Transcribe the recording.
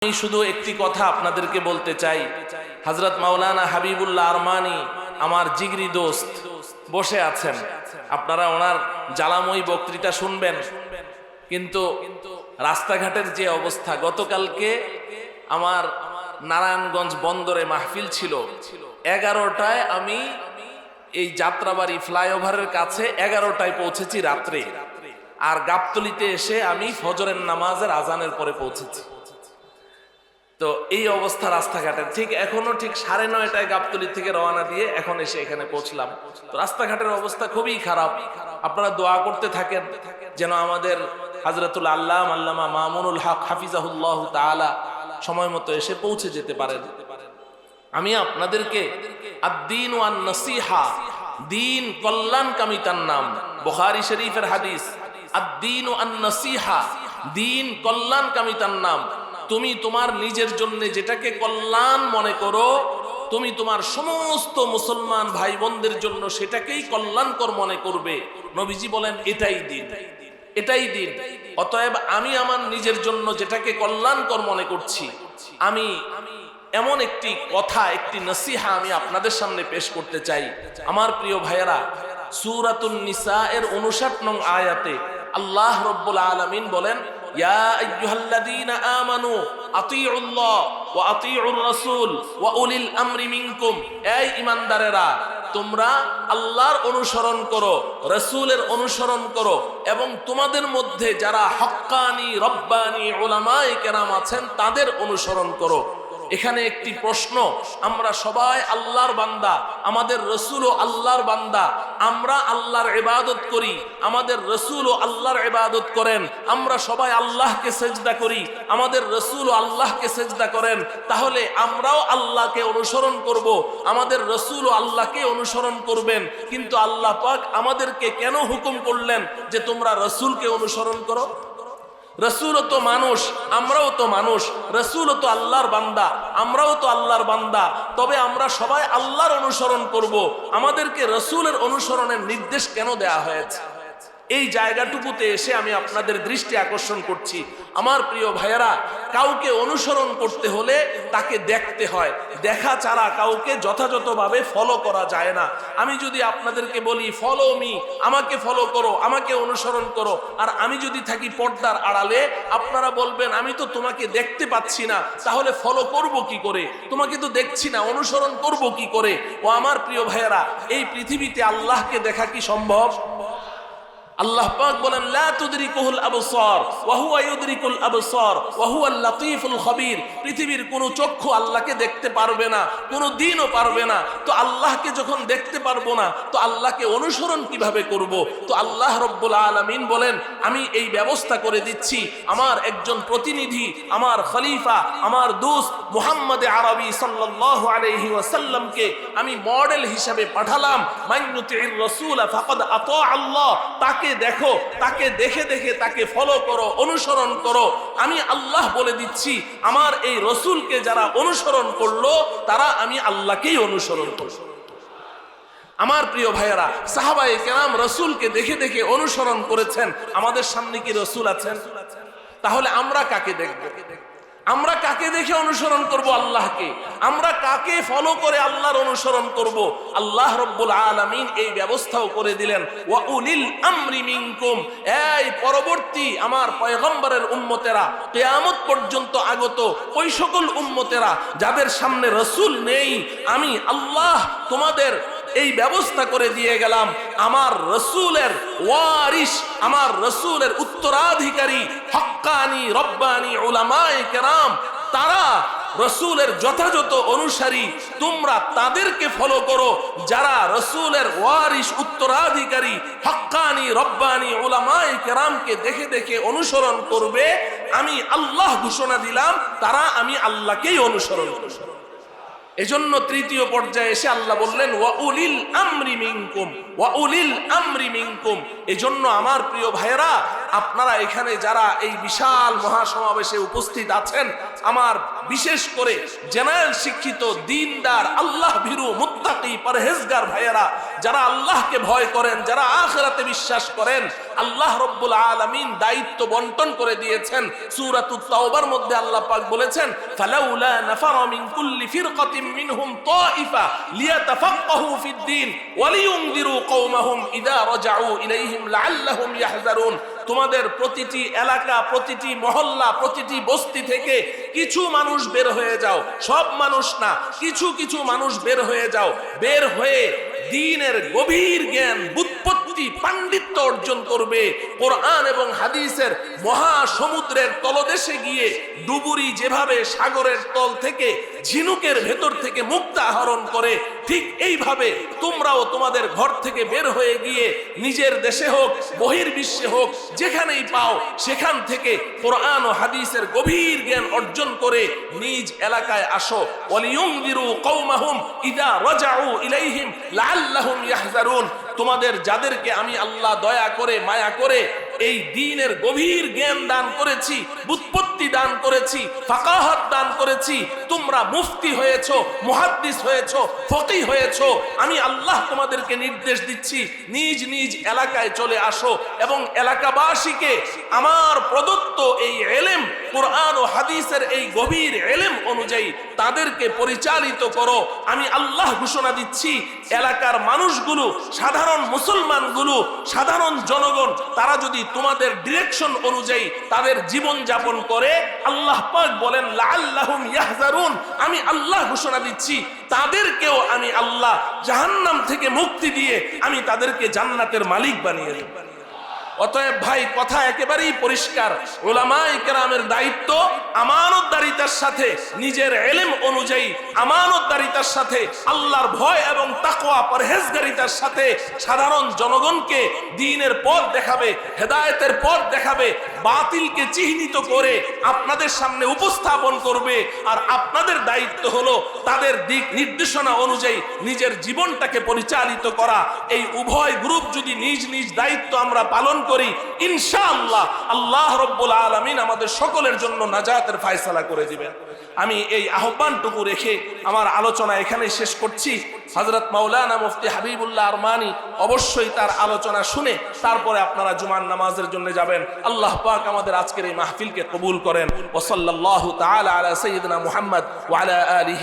আমি শুধু একটি কথা আপনাদেরকে বলতে চাই। হযরত মাওলানা হাবিবুল্লাহ আরমানি আমার জিগরি দোস্ত বসে আছেন, আপনারা ওনার জ্বালাময়ী বক্তৃতা শুনবেন। কিন্তু রাস্তাঘাটের যে অবস্থা, গতকালকে আমার নারায়ণগঞ্জ বন্দরে মাহফিল ছিল, 11টায় আমি এই যাত্রাবাড়ি ফ্লাইওভারের কাছে 11টায় পৌঁছেছি রাত্রে, আর গাবতলীতে এসে আমি ফজরের নামাজের আজানের পরে পৌঁছেছি। তো এই অবস্থা রাস্তাঘাটের, ঠিক এখনো ঠিক 9:30টায় গাবতলী থেকে রওনা দিয়ে এখন এসে এখানে পৌঁছলাম। তো রাস্তাঘাটের অবস্থা খুবই খারাপ। আপনারা দোয়া করতে থাকেন যেন আমাদের হযরতুল আল্লামা মামুনুল হক হাফিজাহুল্লাহ তাআলা সময় মতো এসে পৌঁছে যেতে পারেন। আমি আপনাদেরকে আদ-দীন ওয়ান নসিহা, দিন কল্যাণকামিতার নাম, বুখারী শরীফের হাদিস, আদ-দীন ওয়ান নসিহা, দিন কল্যাণকামিতার নাম। তুমি তোমার নিজের জন্য যেটাকে কল্যাণ মনে করো, তুমি তোমার সমস্ত মুসলমান ভাই বোনদের জন্য সেটাকেই কল্যাণকর মনে করবে। নবীজি বলেন এটাই দিন, এটাই দিন। অতএব আমি আমার নিজের জন্য যেটাকে কল্যাণকর মনে করছি, আমি এমন একটি কথা, একটি নসিহা আমি আপনাদের সামনে পেশ করতে চাই। আমার প্রিয় ভাইয়েরা, সূরাতুন নিসা এর 59 নং আয়াতে আল্লাহ রাব্বুল আলামিন বলেন, ইয়া আইয়ুহাল্লাযীনা আমানু আতিউল্লাহ ওয়া আতিউর রাসূল ওয়া উলিল আমরি মিনকুম। এই ঈমানদারেরা, তোমরা আল্লাহর অনুসরণ করো, রাসূলের অনুসরণ করো, এবং তোমাদের মধ্যে যারা হক্কানি রব্বানি উলামায়ে কেরাম আছেন তাদের অনুসরণ করো। এখানে একটি প্রশ্ন, আমরা সবাই আল্লাহর বান্দা, আমাদের রাসূলও আল্লাহর বান্দা, আমরা আল্লাহর ইবাদত করি, আমাদের রাসূলও আল্লাহর ইবাদত করেন, আমরা সবাই আল্লাহকে সিজদা করি, আমাদের রাসূলও আল্লাহকে সিজদা করেন, তাহলে আমরাও আল্লাহকে অনুসরণ করব, আমাদের রাসূলও আল্লাহকে অনুসরণ করবেন। কিন্তু আল্লাহ পাক আমাদেরকে কেন হুকুম করলেন যে তোমরা রাসূলকে অনুসরণ করো? রাসূলও তো মানুষ, আমরাও তো মানুষ, রাসূলও তো আল্লাহর বান্দা, আমরাও তো আল্লাহর বান্দা, তবে আমরা সবাই আল্লাহর অনুসরণ করব। আমাদেরকে রাসূলের অনুসরণের নির্দেশ কেন দেয়া হয়েছে? এই জায়গাটুকুতে এসে আমি আপনাদের দৃষ্টি আকর্ষণ করছি। আমার প্রিয় ভাইয়েরা, কাউকে অনুসরণ করতে হলে তাকে দেখতে হয়, দেখা ছাড়া কাউকে যথাযথভাবে ফলো করা যায় না। আমি যদি আপনাদেরকে বলি ফলো মি, আমাকে ফলো করো, আমাকে অনুসরণ করো, আর আমি যদি থাকি পর্দার আড়ালে, আপনারা বলবেন আমি তো তোমাকে দেখতে পাচ্ছি না, তাহলে ফলো করব কি করে? তোমাকে তো দেখছি না, অনুসরণ করব কি করে? ও আমার প্রিয় ভাইয়েরা, এই পৃথিবীতে আল্লাহকে দেখা কি সম্ভব? আল্লাহ পাক বলেন, লা তুদরিকুহুল আবসার ওয়া হুয়া ইউদরিকুল আবসার ওয়া হুয়াল লাতীফুল খবীর। পৃথিবীর কোনো চক্ষু আল্লাহকে দেখতে পারবে না, কোনো দিনও পারবে না। তো আল্লাহকে যখন দেখতে পারবো না, তো আল্লাহকে অনুসরণ কিভাবে করব? তো আল্লাহ রাব্বুল আলামিন বলেন, আমি এই ব্যবস্থা করে দিচ্ছি, আমার একজন প্রতিনিধি, আমার খলিফা, আমার দোস্ত মুহাম্মদ আরবি সাল্লাল্লাহু আলাইহি ওয়াসাল্লামকে আমি মডেল হিসেবে পাঠালাম। মান ইউতির রাসূল ফাকাদ আতা আল্লাহ। তাকে দেখো, তাকে দেখে দেখে তাকে ফলো করো, অনুসরণ করো। আমি আল্লাহ বলে দিচ্ছি, আমার এই রাসূলকে যারা অনুসরণ করলো তারা আমি আল্লাহকেই অনুসরণ করলো। আমার প্রিয় ভাইয়েরা, সাহাবায়ে কেরাম রাসূলকে দেখে দেখে অনুসরণ করেছেন। আমাদের সামনে কি রাসূল আছেন? তাহলে আমরা কাকে দেখব? আমরা কাকে দেখে অনুসরণ করব? আল্লাহকে। আমরা কাকে ফলো করে আল্লাহর অনুসরণ করব? আল্লাহ রাব্বুল আলামিন এই ব্যবস্থাও করে দিলেন, ওয়া উলিল আমরি মিনকুম। এই পরবর্তী আমার পয়গম্বরের উম্মতেরা, কিয়ামত পর্যন্ত আগত ওই সকল উম্মতেরা যাদের সামনে রাসূল নেই, আমি আল্লাহ তোমাদের এই ব্যবস্থা করে দিয়ে গেলাম, আমার রাসূলের ওয়ারিস, আমার রাসূলের উত্তরাধিকারী হক্কানি রব্বানি উলামায়ে কেরাম, তারা রাসূলের যথাযথ অনুসারী, তোমরা তাদেরকে ফলো করো যারা রাসূলের ওয়ারিস, উত্তরাধিকারী হক্কানি রব্বানি উলামায়ে কেরামকে দেখে দেখে অনুসরণ করবে। আমি আল্লাহ ঘোষণা দিলাম, তারা আমি আল্লাহকেই অনুসরণ করবে। এজন্য তৃতীয় পর্যায়ে এসে আল্লাহ বললেন, ওয়া উলিল আমরি মিনকুম, ওয়া উলিল আমরি মিনকুম। এজন্য আমার প্রিয় ভাইয়েরা, আপনারা এখানে যারা এই বিশাল মহাসমাবেশে উপস্থিত আছেন, আমার বিশেষ করে জেনারেল শিক্ষিত দিনদার আল্লাহ ভীরু মুত্তাকি পরহেজগার ভাইয়েরা, যারা আল্লাহকে ভয় করেন, যারা আখিরাতে বিশ্বাস করেন, আল্লাহ রাব্বুল আলামিন দায়িত্ব বন্টন করে দিয়েছেন। সূরাতুত তাওবার মধ্যে আল্লাহ পাক বলেছেন, ফালাউলা নাফারা মিন কুল্লি ফিরকাতিন মিনহুম তাইফা লিয়াতাফাক্কাহু ফিদ-দীন ওয়া লিয়ুনযিরু কওমাহুম ইযা রাজাউ ইলাইহিম লাআল্লাহুম ইয়াহযারুন। তোমাদের প্রতিটি এলাকা, প্রতিটি মহল্লা, প্রতিটি বস্তি থেকে কিছু মানুষ বের হয়ে যাও, সব মানুষ না, কিছু কিছু মানুষ বের হয়ে যাও, বের হয়ে দ্বীনের গভীর জ্ঞান, বুৎপত্তি, পাণ্ডিত্য অর্জন করবে। কোরআন এবং হাদিসের মহাসমুদ্রের তলদেশে গিয়ে ডুবুরি যেভাবে সাগরের তল থেকে ঝিনুকের ভেতর থেকে মুক্তা আহরণ করে, ঠিক এইভাবে তোমরাও তোমাদের ঘর থেকে বের হয়ে গিয়ে নিজের দেশে হোক, বহির্বিশ্বে হোক, যেখানেই পাও সেখান থেকে কোরআন ও হাদিসের গভীর জ্ঞান অর্জন করে নিজ এলাকায় আসো। ওয়ালিয়ুনযিরু কওমাহুম ইযা রাজাউ ইলাইহিম লাআল্লাহুম ইয়াহযারুন। তোমাদের যাদেরকে আমি আল্লাহ দয়া করে, মায়া করে এই দ্বীনের গভীর জ্ঞান দান করেছি, বুৎপত্তি দান করেছি, ফাকাহাত দান করেছি, তোমরা মুফতি হয়েছো, মুহাদ্দিস হয়েছো, ফকিহ হয়েছো, আমি আল্লাহ তোমাদেরকে নির্দেশ দিচ্ছি নিজ নিজ এলাকায় চলে আসো এবং এলাকাবাসীকে আমার প্রদত্ত এই ইলম, কোরআন ও হাদিসের এই গভীর ইলম অনুযায়ী তাদেরকে পরিচালিত করো। আমি আল্লাহ ঘোষণা দিচ্ছি, এলাকার মানুষগুলো, সাধারণ মুসলমানগুলো, সাধারণ জনগণ, তারা যদি তোমাদের ডিরেকশন অনুযায়ী তাদের জীবন যাপন করে, আল্লাহ পাক বলেন লাআল্লাহুম ইয়াহযারুন, আমি আল্লাহ ঘোষণা দিচ্ছি তাদেরকেও আমি আল্লাহ জাহান্নাম থেকে মুক্তি দিয়ে আমি তাদেরকে জান্নাতের মালিক বানিয়ে দেব। অতএব ভাই, কথা একেবারেই পরিষ্কার, উলামায়ে কেরামের দায়িত্ব আমানতদারিতার সাথে, নিজের ইলম অনুযায়ী আমানতদারিতার সাথে, আল্লাহর ভয় এবং তাকওয়া পরহেজগারিতার সাথে সাধারণ জনগণকে দ্বীনের পথ দেখাবে, হেদায়েতের পথ দেখাবে, বাতিলকে চিহ্নিত করে আপনাদের সামনে উপস্থাপন করবে। আর আপনাদের দায়িত্ব হলো তাদের দিক নির্দেশনা অনুযায়ী নিজের জীবনটাকে পরিচালিত করা। এই উভয় গ্রুপ যদি নিজ নিজ দায়িত্ব আমরা পালন করি, ইনশাআল্লাহ আল্লাহ রাব্বুল আলামিন আমাদের সকলের জন্য নাজাতের ফয়সালা করে দিবেন। আমি এই আহ্বানটুকু রেখে আমার আলোচনা এখানেই শেষ করছি। হযরত মাওলানা মুফতি হাবিবুল্লাহ আরমানি অবশ্যই তার আলোচনা শুনে তারপরে আপনারা জুমার নামাজের জন্য যাবেন। আল্লাহ পাক আমাদের আজকের এই মাহফিলকে কবুল করেন। ওয়া সাল্লাল্লাহু তাআলা আলা সাইয়্যিদিনা মুহাম্মদ ওয়া আলা আলিহি